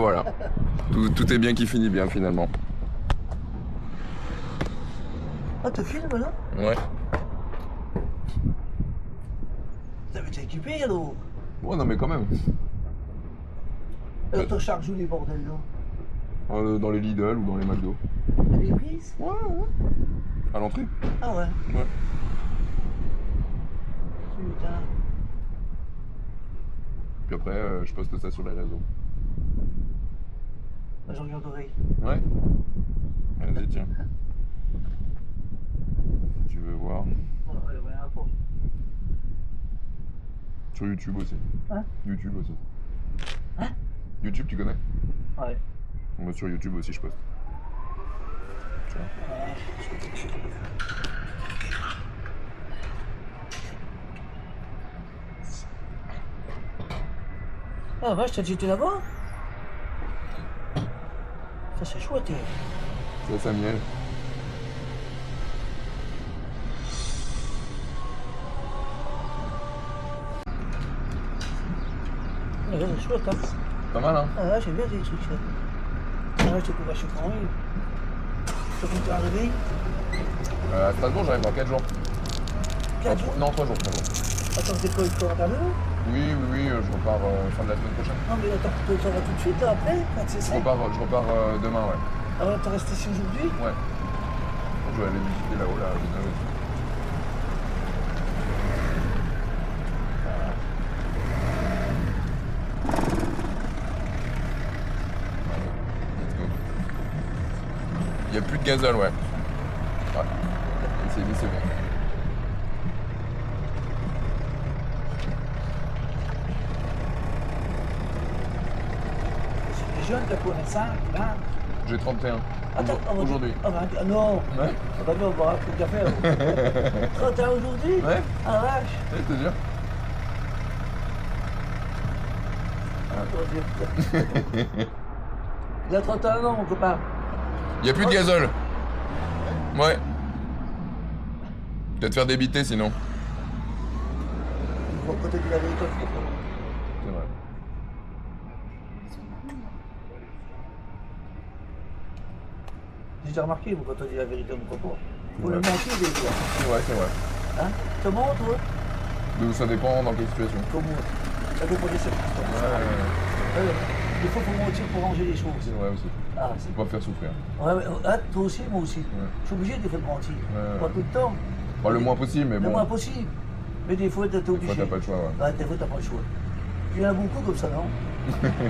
Voilà, tout est bien qui finit bien finalement. Ah, tu filmes là? Ouais. T'avais été équipé alors? Ouais, non mais quand même. Alors, t'en charges où les bordels là? Dans les Lidl ou dans les McDo. T'as des prises? Ouais, ouais. À l'entrée. Ah ouais. Ouais. Putain. Puis après, je poste ça sur les réseaux. Bah, je regarderai. Ouais. Vas-y, tiens. Si tu veux voir. Ouais, ouais, un peu. Sur YouTube aussi. Hein? YouTube aussi. Hein? YouTube, tu connais? Ouais. Moi, sur YouTube aussi, je poste. Tu vois. Ah vache, t'as été là-bas? Ça c'est chouette. C'est Samuel. Ouais, c'est chouette hein. Pas mal, hein? Ah ouais, j'aime bien des trucs là. Ah ouais, je te coupe à chaque fois. Tu quand t'es arrivé? À Strasbourg, j'arrive dans 4 jours. 4 jours? Non, 3 jours, 3 jours. Attends, t'es pas eu le temps d'aller? Oui, je repars fin de la semaine prochaine. Non mais attends, tu t'en vas tout de suite là, après, quand c'est Je ça? repars demain, ouais. Ah ouais, t'es resté ici aujourd'hui? Ouais. Je vais aller visiter là-haut, là. Il n'y a plus de gazole, ouais. Ouais. C'est bon. C'est des jeunes, t'as quoi, 25, 20? J'ai 31. Attends, Aujourd'hui. Ah, ah non! Ouais. Ah bah non, on va avoir un truc à faire. 31 aujourd'hui? Ouais. Ah vache! Ouais, je te jure. Il a 31 ans, mon copain. Il n'y a plus de gazole. Ouais. Tu vas te faire débiter sinon. Faut côté de la vérité, je comprends. C'est vrai. J'ai déjà remarqué, vous, quand on dit la vérité, on ne comprend pas. Faut le mentir des fois. C'est vrai. Hein? Comment, toi? Donc ça dépend dans quelle situation. Comment? Ça dépend des circonstances. Des fois, il faut mentir pour ranger les choses. C'est vrai aussi. Ah, c'est Faut pas faire souffrir. Ouais, mais, ah, toi aussi, moi aussi. Je suis obligé de faire mentir. Pas tout le temps. Bon, le moins possible, mais Le bon. moins possible. Mais des fois, t'es Des fois, obligé. t'as pas le choix, ouais. Ouais, des fois, t'as pas le choix. Il y en a beaucoup comme ça, non?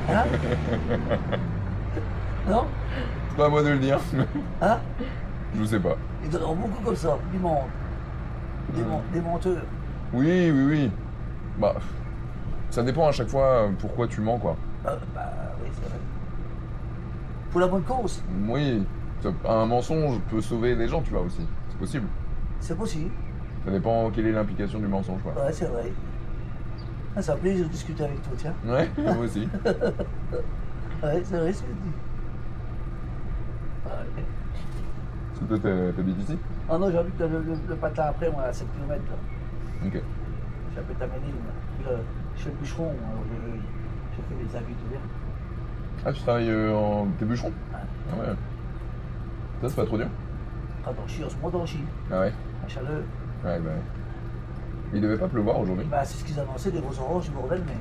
Hein? Non? C'est pas à moi de le dire. Hein? Je sais pas. Il y en a beaucoup comme ça, qui mentent. Des menteurs. Oui. Bah, ça dépend à chaque fois pourquoi tu mens, quoi. Bah oui, c'est vrai. Pour la bonne cause, Oui, un mensonge peut sauver des gens, tu vois, aussi. C'est possible. c'est possible. Ça dépend quelle est l'implication du mensonge, quoi. Ouais, c'est vrai. Ah, ça me plaît de discuter avec toi, tiens. Ouais, moi aussi. Ouais, c'est vrai ce que tu dis. Ouais. Parce que toi, t'habites ici? Ah non, j'habite le patin après, moi, à 7 km. Là. Ok. J'habite à Ménil, moi. Puis là, je suis bûcheron, alors je fais des habits tout bien. Ah, tu travailles T'es bûcheron? Ouais. Ah ouais. Ça, c'est pas trop dur? Ah, dans le Chie, en ce moment, dans le Chie. Ah ouais? La chaleur. Ouais, bah ouais. Il devait pas pleuvoir aujourd'hui? Bah, c'est ce qu'ils annonçaient, des gros oranges, du bordel, mais.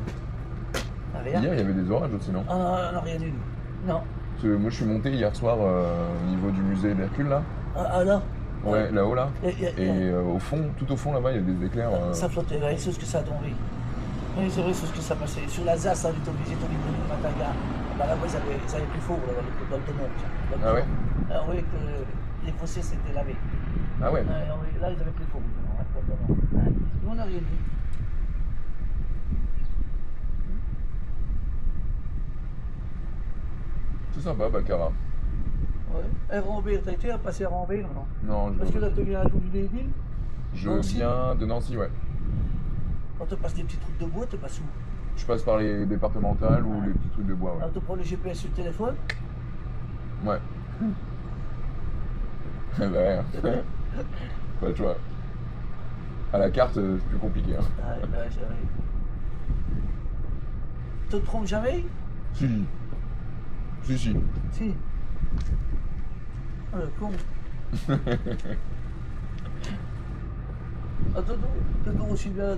Rien. Hier, il y avait des orages aussi, non? Ah non, rien du tout. Non. Parce que moi, je suis monté hier soir au niveau du musée d'Hercule, là. Ah là? Ouais, là-haut, là. Et Au fond, tout au fond, là-bas, il y a des éclairs. ça flottait, ouais, c'est ce que ça a tombé. Oui, c'est vrai, c'est ce que ça passait. Sur l'Alsace, ça, j'étais obligé de tomber de Mataga. Bah là-bas, ils avaient plus fort, là, dans le tonneau. Ah ouais? Ah oui, que les fossés s'étaient lavés. Ah ouais? Oui, là, ils avaient plus fort, dans le tonneau. Ouais. Nous, on n'a rien dit. C'est sympa, Baccarat. Ouais. Et Rambert, t'as été à passer à Rambert, non? Non, Parce que là, tu viens à tout des villes. je Nancy. viens de Nancy, ouais. Quand tu passes des petites routes de bois, tu passes où? Je passe par les départementales ou les petits trucs de bois, ouais. Alors, tu prends le GPS sur le téléphone. Ouais. Bah ouais. Pas le choix. À la carte, c'est plus compliqué. Hein. Ah, bah, c'est vrai. Tu te trompes jamais? Si. Si. Si. Ah, le con. Ah, t'as aussi bien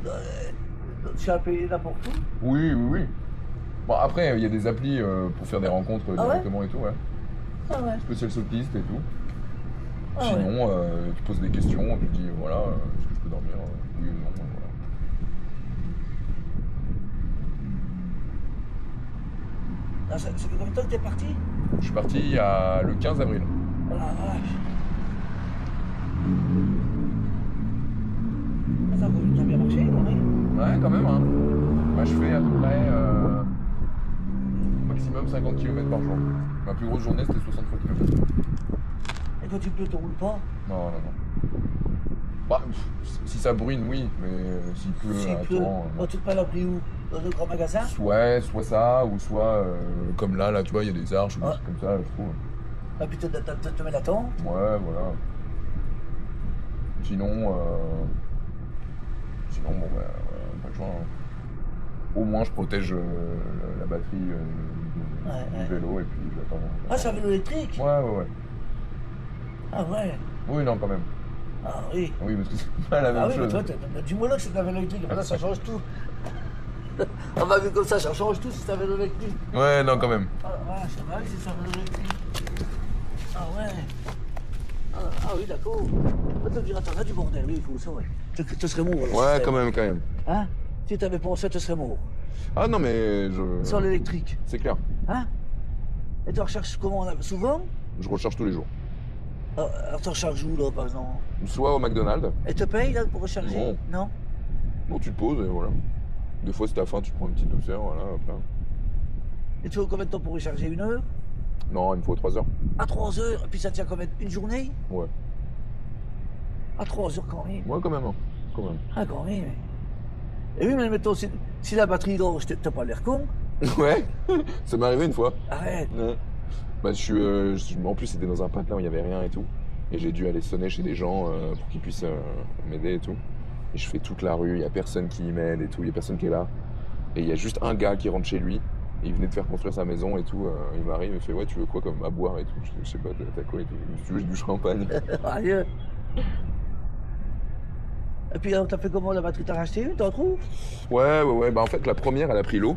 tu as payé n'importe où. Oui. Bon, après, il y a des applis pour faire des rencontres Ah ouais directement et tout, ouais. Ah ouais. Spécial sautlist et tout. Ah Sinon, ouais. tu poses des questions, tu dis, voilà, est-ce que je peux dormir oui ou non, voilà. Ah, ça fait combien de temps que t'es parti? Je suis parti le 15 avril. Oh la vache. Ah, ça a bien marché, Henri. Ouais, quand même, hein. Bah, je fais à peu près maximum 50 km par jour. Ma plus grosse journée, c'était 63 km. Et quand il pleut, tu roules pas? Non. Bah, si ça brune, oui, mais s'il pleut S'il à pleut, torrent, oh, tu te prends l'abri où? Dans un grand magasin? soit ça, ou soit comme là, tu vois, il y a des arches ou des Ah. trucs comme ça, je trouve. Ah, puis tu te mets la tente? Ouais, voilà. Sinon, bon, bah, pas le choix, hein. Au moins, je protège la batterie du vélo et puis j'attends. Ah, c'est un vélo électrique? Ouais. Ah ouais. Oui, non, quand même. Ah oui. Oui, parce que c'est pas la même Ah oui, mais chose. toi, dis-moi là que c'est un vélo électrique, comme ça change tout. On va vu comme ça change tout si c'est un vélo électrique. Ouais, non, quand même. Ah ouais, c'est vrai que c'est un vélo électrique. Ah ouais. Ah oui, d'accord. On va te dire, attends, là du bordel, oui, il faut ça, ouais. Tu serais mort, alors. Ouais, quand même. Hein? Si t'avais pensé, tu serais mort. Ah non, mais Sans l'électrique. c'est clair. Hein? Et tu recherches comment? Souvent? Je recharge tous les jours. Alors tu recharges où, là, par exemple? Soit au McDonald's. Et te payes, là, pour recharger? Non? Bon, tu te poses et voilà. Des fois, si t'as faim, tu te prends une petite douceur, voilà, hop là. Et tu veux combien de temps pour recharger? 1 heure? Non, il me faut 3 heures. À 3 heures? Et puis ça tient combien? Une journée? Ouais. À 3 heures quand même. Ouais, quand même, hein. Quand même. Ah, quand même. Et oui, mais mettons, si la batterie dort, t'as pas l'air con? Ouais, ça m'est arrivé une fois. Arrête. Ouais. Bah, en plus, c'était dans un patelin où il n'y avait rien et tout. Et j'ai dû aller sonner chez des gens pour qu'ils puissent m'aider et tout. Et je fais toute la rue, il n'y a personne qui m'aide et tout, il n'y a personne qui est là. Et il y a juste un gars qui rentre chez lui. Et il venait de faire construire sa maison et tout. Il m'arrive, il me fait, ouais, tu veux quoi comme à boire et tout. Je sais pas, t'as quoi et tout. Si tu veux, j'ai du champagne. Sérieux. Et puis alors, t'as fait comment? La batterie, t'as racheté une, t'en trouves? Ouais. Bah, en fait, la première, elle a pris l'eau.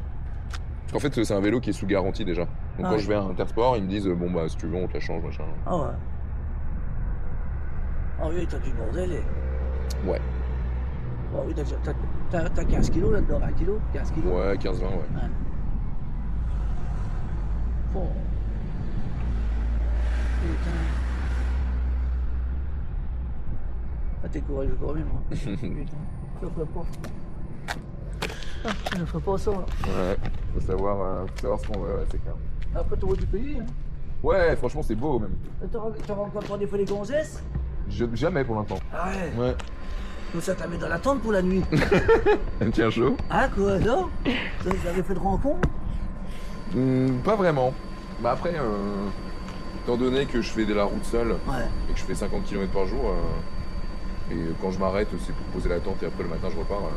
Parce qu'en fait, c'est un vélo qui est sous garantie déjà. Donc quand je vais à Intersport, ils me disent, bon, bah, si tu veux, on te la change, machin. Ah ouais. Ah oui, t'as du bordel. Ouais. Ah oui, t'as 15 kilos là-dedans, 20 kilos? 15 kilos? Ouais, 15-20, ouais. Bon. Putain. Ah, t'es courageux quand même, hein. Putain. Je le ferai pas. Ah, je ne ferai pas ça. Ouais, faut savoir ce qu'on veut, ouais, c'est clair. Après, t'aurais dû payer. Hein. Ouais, franchement, c'est beau même. T'as rencontré des fois les gonzesses? Jamais pour l'instant. Ah ouais. Ouais. Donc ça t'a mis dans la tente pour la nuit. Elle tient chaud? Ah quoi, non? Vous avez fait de rencontres? Pas vraiment. Bah après, étant donné que je fais de la route seule Ouais. et que je fais 50 km par jour, et quand je m'arrête, c'est pour poser la tente et après le matin je repars. Ouais,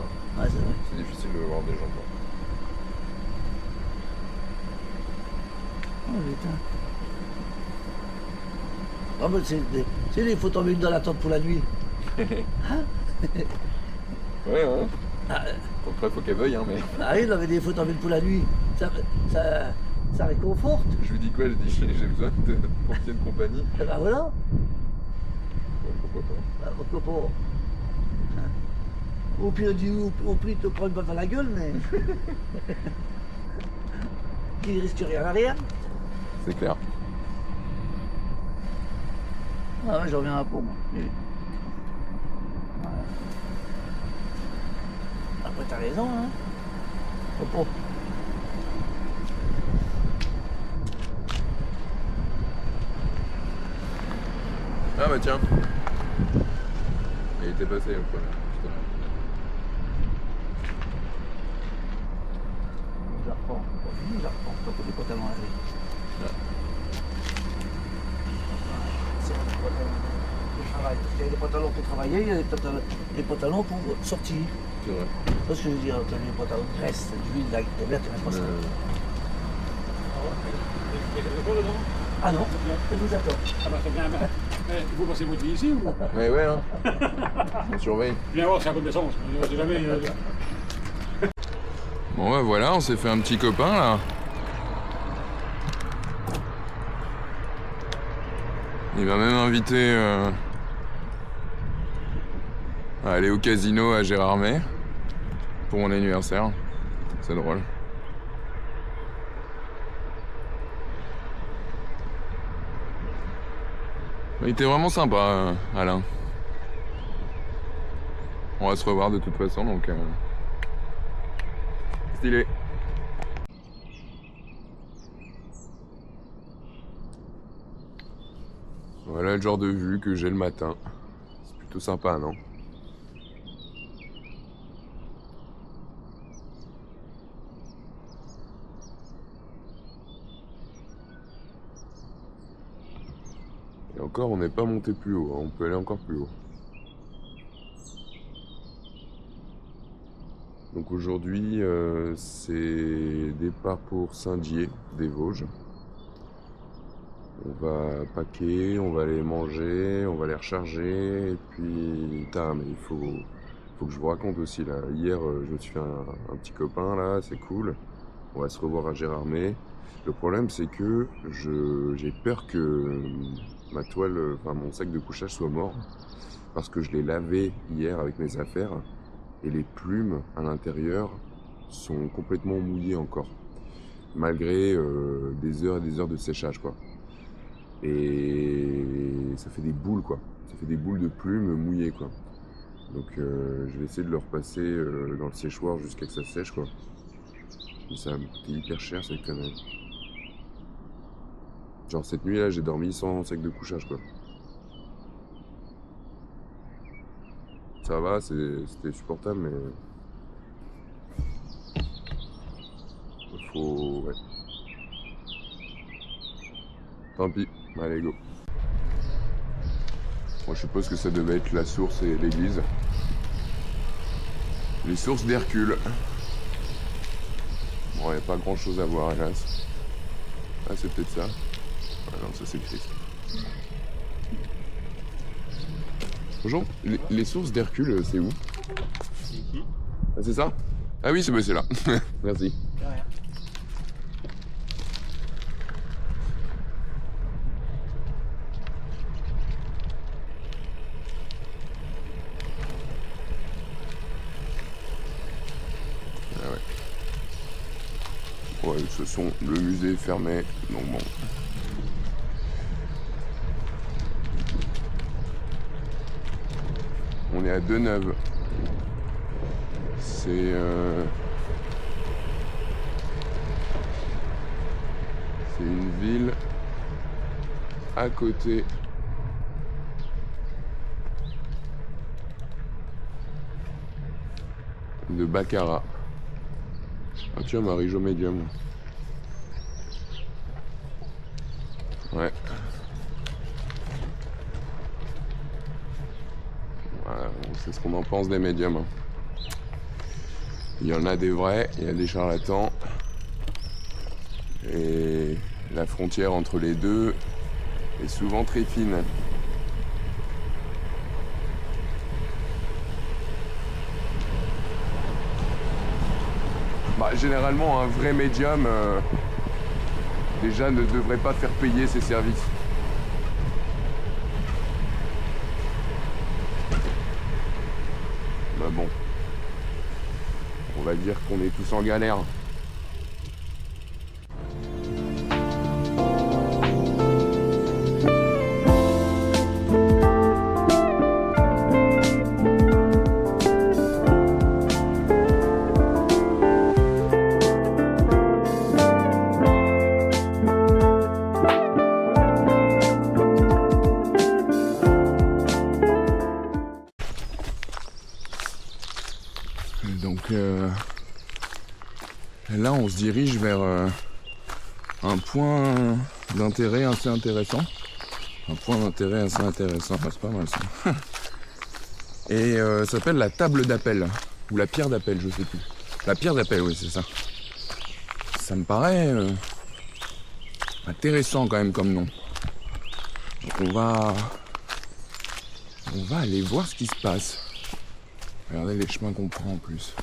c'est vrai. C'est difficile de voir des gens, quoi. Oh putain. Ah mais c'est les photos mises dans la tente pour la nuit. Hein? Ouais. Ah, Après, faut qu'elle veuille, hein, mais. ah oui, il avait des photos mises pour la nuit. Ça réconforte. Je lui dis quoi? Je dis, j'ai besoin de ancienne compagnie. Et ben voilà. Ouais, pourquoi pas. Bah, pourquoi pas. Au pire, il te prend une balle dans la gueule, mais. Il risque rien à rien. C'est clair. Ah ouais, j'en reviens à pour moi. Ouais. Après, t'as raison, hein. Faut pas. Ah bah tiens. Il était passé le problème. Putain. Je la reprends. Je la reprends. Pas pour les pantalons à laver. Ouais. C'est un pantalon de travail. Il y a des pantalons pour travailler, il y a des pantalons pour sortir. C'est vrai. C'est ce que je veux dire, t'as des pantalons de graisse, d'huile, t'as même pas ça. pas dedans? Ah non, je vous attends. Ah bah très bien. Vous passez votre vie ici ou? Mais ouais, hein. On surveille. Viens voir si ça compte d'essence. Je sais jamais. Bon bah voilà, on s'est fait un petit copain là. Il m'a même invité à aller au casino à Gérardmer pour mon anniversaire. C'est drôle. Il était vraiment sympa, Alain. On va se revoir de toute façon, donc stylé. Voilà le genre de vue que j'ai le matin. C'est plutôt sympa, non? Et encore, on n'est pas monté plus haut, hein. On peut aller encore plus haut. Donc aujourd'hui, c'est départ pour Saint-Dié, des Vosges. On va packer, on va aller manger, on va aller recharger, et puis... Putain, mais il faut que je vous raconte aussi, là. Hier, je me suis fait un petit copain, là, c'est cool. On va se revoir à Gérardmer. Le problème, c'est que j'ai peur que ma toile, enfin mon sac de couchage soit mort, parce que je l'ai lavé hier avec mes affaires, et les plumes à l'intérieur sont complètement mouillées encore, malgré des heures et des heures de séchage, quoi. Et ça fait des boules, quoi. Ça fait des boules de plumes mouillées, quoi. Donc je vais essayer de le repasser dans le séchoir jusqu'à ce que ça sèche, quoi. Mais ça va me coûter hyper cher, cette connerie. Genre cette nuit là, j'ai dormi sans sac de couchage, quoi. Ça va, c'était supportable, mais... Faut... ouais. Tant pis, allez go. Moi je suppose que ça devait être la source et l'église. Les sources d'Hercule. Bon, il n'y a pas grand chose à voir, hélas. Ah, c'est peut-être ça. Ah non, ça c'est Christ. Bonjour, les sources d'Hercule, c'est où? C'est ici. Ah, c'est ça? Ah oui, c'est là. Merci. De rien. Ah ouais. Ouais, de toute façon, le musée est fermé, donc bon. On est à Deneuve. C'est une ville à côté de Baccarat. Ah tiens, Marie-Jo Médium. Ouais. Voilà, c'est ce qu'on en pense des médiums. Il y en a des vrais, il y a des charlatans. Et la frontière entre les deux est souvent très fine. Bah, généralement, un vrai médium déjà ne devrait pas faire payer ses services. Bah bon, on va dire qu'on est tous en galère. Donc là on se dirige vers un point d'intérêt assez intéressant. Un point d'intérêt assez intéressant, enfin, c'est pas mal ça. Et ça s'appelle la table d'appel, ou la pierre d'appel, je sais plus. La pierre d'appel, oui c'est ça. Ça me paraît intéressant quand même comme nom. Donc on va aller voir ce qui se passe. Regardez les chemins qu'on prend en plus.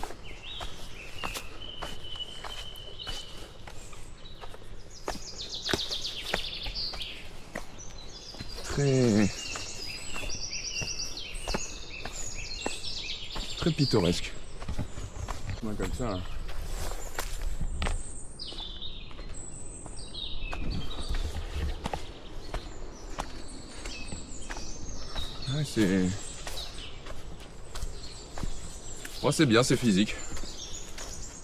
Très pittoresque. Comme ça. Ouais, c'est... Ouais, c'est bien, c'est physique.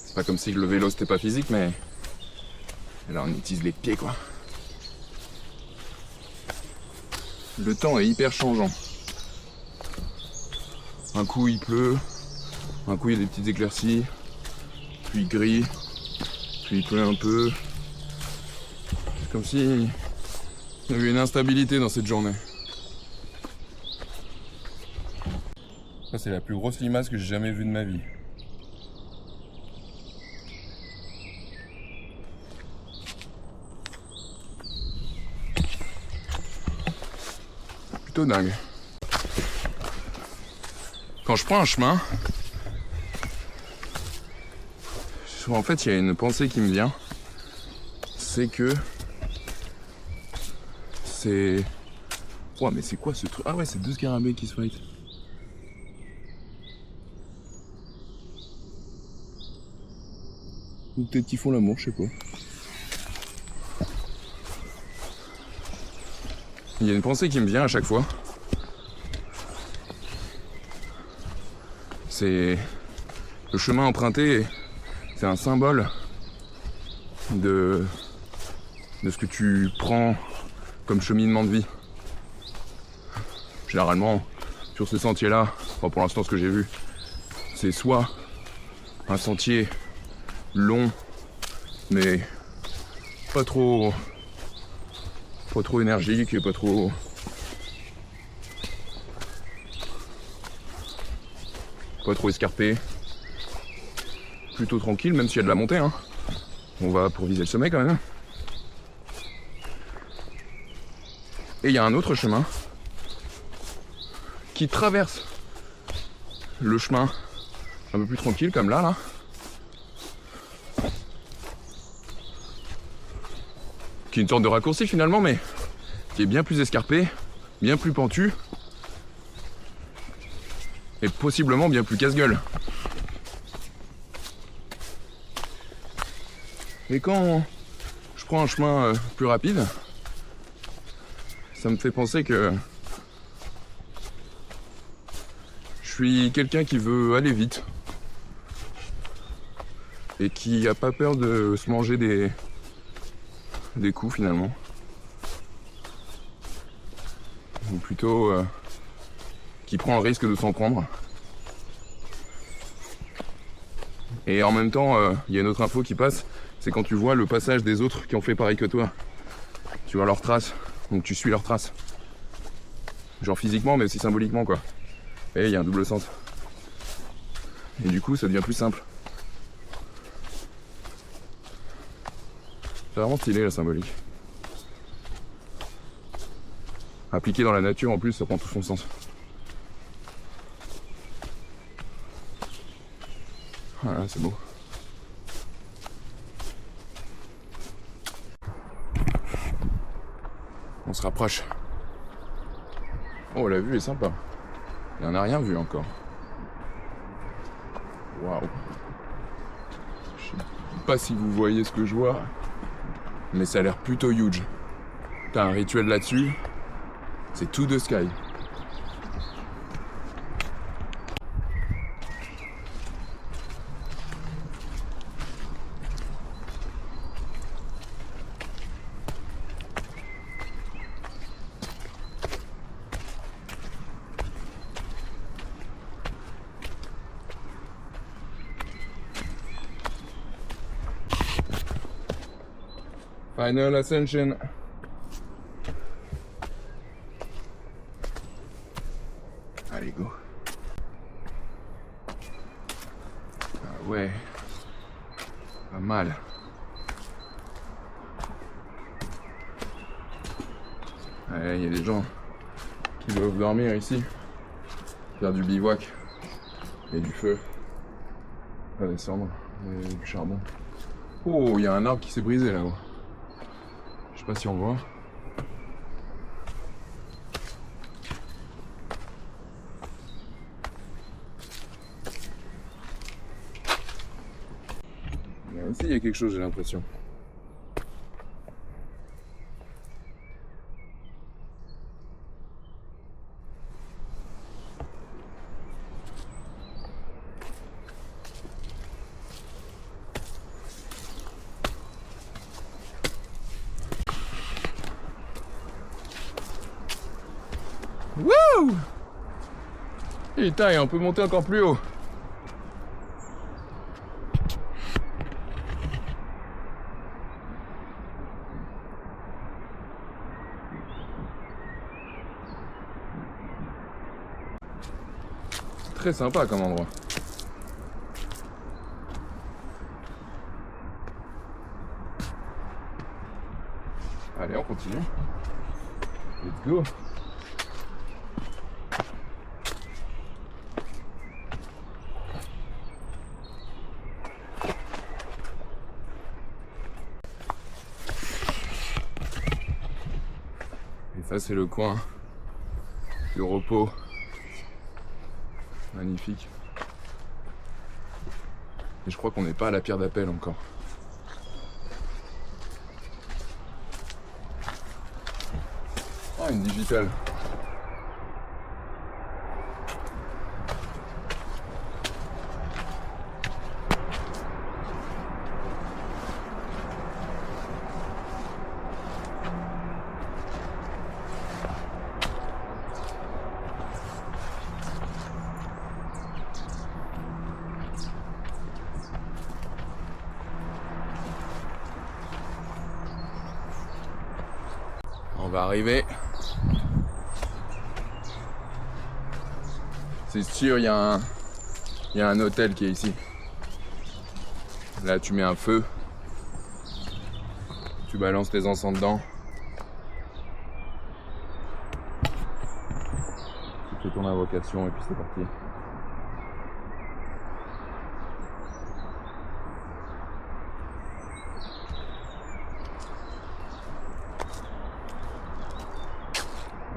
C'est pas comme si le vélo c'était pas physique, mais... Et là on utilise les pieds, quoi. Le temps est hyper changeant. Un coup il pleut, un coup il y a des petites éclaircies, puis gris, puis il pleut un peu. C'est comme si il y avait une instabilité dans cette journée. Ça c'est la plus grosse limace que j'ai jamais vue de ma vie. Plutôt dingue. Quand je prends un chemin, en fait, il y a une pensée qui me vient. C'est que c'est... Oh, mais c'est quoi ce truc? Ah ouais, c'est deux scarabées qui se fight. Ou peut-être qu'ils font l'amour, je sais pas. Il y a une pensée qui me vient à chaque fois. C'est le chemin emprunté, c'est un symbole de ce que tu prends comme cheminement de vie. Généralement, sur ce sentier-là, enfin pour l'instant ce que j'ai vu, c'est soit un sentier long, mais pas trop énergique et pas trop... Pas trop escarpé, plutôt tranquille, même s'il y a de la montée, hein. On va pour viser le sommet quand même. Et il y a un autre chemin qui traverse le chemin un peu plus tranquille, comme là. Qui est une sorte de raccourci finalement, mais qui est bien plus escarpé, bien plus pentu. Et possiblement bien plus casse-gueule. Et quand je prends un chemin plus rapide, ça me fait penser que je suis quelqu'un qui veut aller vite et qui a pas peur de se manger des coups finalement. Ou plutôt qui prend le risque de s'en prendre. Et en même temps, il y a une autre info qui passe, c'est quand tu vois le passage des autres qui ont fait pareil que toi. Tu vois leurs traces, donc tu suis leurs traces. Genre physiquement, mais aussi symboliquement, quoi. Et il y a un double sens. Et du coup, ça devient plus simple. C'est vraiment stylé, la symbolique. Appliqué dans la nature, en plus, ça prend tout son sens. Voilà, c'est beau. On se rapproche. Oh, la vue est sympa. Il n'en a rien vu encore. Waouh. Je sais pas si vous voyez ce que je vois, mais ça a l'air plutôt huge. T'as un rituel là-dessus. C'est to the sky. Final ascension. Allez, go. Ah ouais. Pas mal. Ouais, il y a des gens qui doivent dormir ici, faire du bivouac et du feu, à descendre, et du charbon. Oh, il y a un arbre qui s'est brisé là-haut. Je sais pas si on voit. Là aussi, il y a quelque chose, j'ai l'impression. Wouh! Putain, et on peut monter encore plus haut. Très sympa comme endroit. Allez, on continue. Let's go. Et ça, c'est le coin du repos. Magnifique. Et je crois qu'on n'est pas à la pierre d'appel encore. Ah, une digitale. On va arriver. C'est sûr, il y a un hôtel qui est ici. Là, tu mets un feu. Tu balances tes encens dedans. Tu fais ton invocation et puis c'est parti.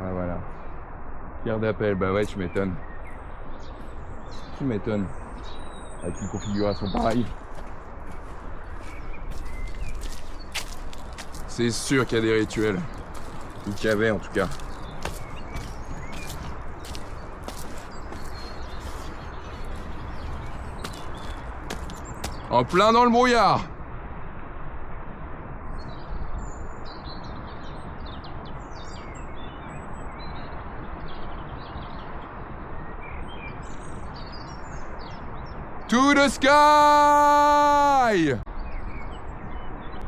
Ah voilà. Pierre d'appel, bah ouais, tu m'étonnes. Tu m'étonnes. Avec une configuration pareille. C'est sûr qu'il y a des rituels. Ou qu'il y avait en tout cas. En plein dans le brouillard. To the sky!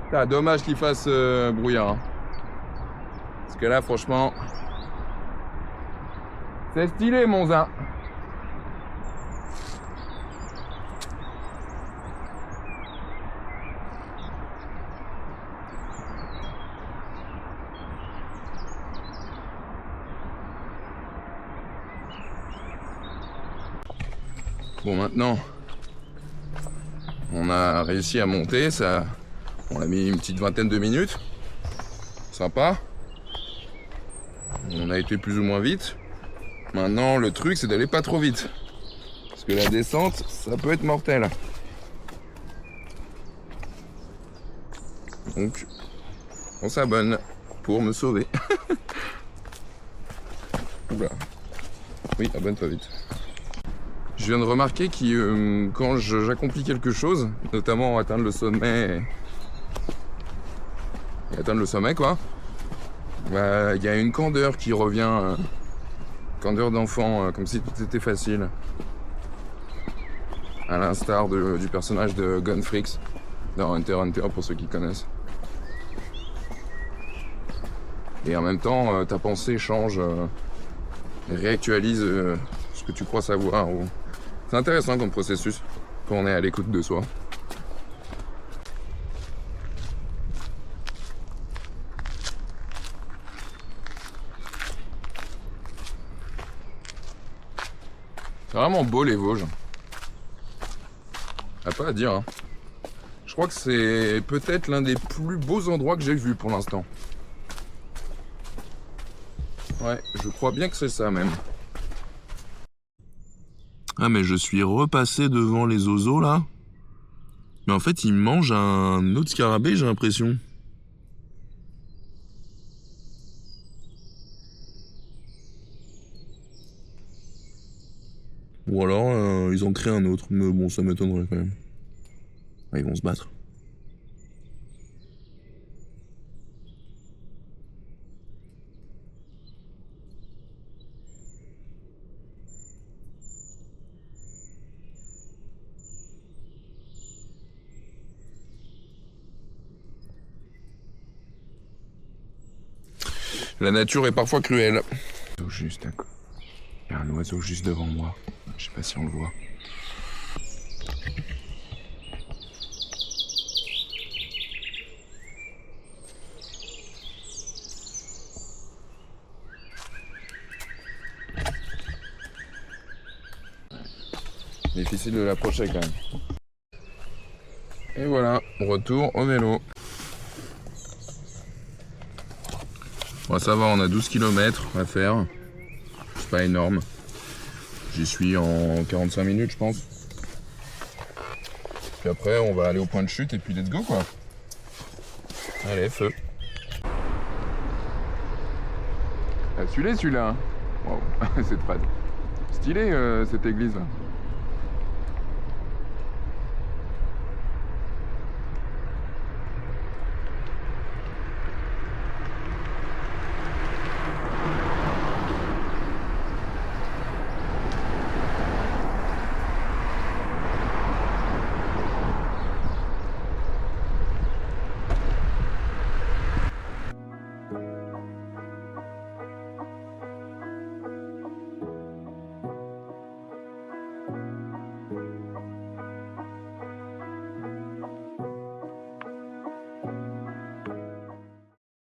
Putain, dommage qu'il fasse brouillard. Hein. Parce que là, franchement, c'est stylé, mon zin. Bon, maintenant, on a réussi à monter, ça, on a mis une petite vingtaine de minutes, sympa. On a été plus ou moins vite. Maintenant, le truc, c'est d'aller pas trop vite, parce que la descente, ça peut être mortel. Donc, on s'abonne pour me sauver. Oula. Oui, abonne-toi vite. Je viens de remarquer que quand j'accomplis quelque chose, notamment atteindre le sommet, quoi, bah, y a une candeur qui revient, candeur d'enfant, comme si tout était facile. À l'instar du personnage de Gunfrix dans Hunter x Hunter, pour ceux qui connaissent. Et en même temps, ta pensée change, réactualise ce que tu crois savoir. C'est intéressant comme processus, quand on est à l'écoute de soi. C'est vraiment beau les Vosges. Ah, pas à dire. Hein. Je crois que c'est peut-être l'un des plus beaux endroits que j'ai vus pour l'instant. Ouais, je crois bien que c'est ça même. Ah mais je suis repassé devant les oiseaux là. Mais en fait ils mangent un autre scarabée, j'ai l'impression. Ou alors ils ont créé un autre, mais bon ça m'étonnerait quand même. Ah, ils vont se battre. La nature est parfois cruelle. Juste d'accord. Il y a un oiseau juste devant moi. Je sais pas si on le voit. Difficile de l'approcher quand même. Et voilà, retour au vélo. Bon, ça va, on a 12 km à faire. C'est pas énorme. J'y suis en 45 minutes, je pense. Puis après, on va aller au point de chute et puis let's go, quoi. Allez, feu. Ah, celui-là, hein. Wow, c'est fade. Stylé, cette église, là.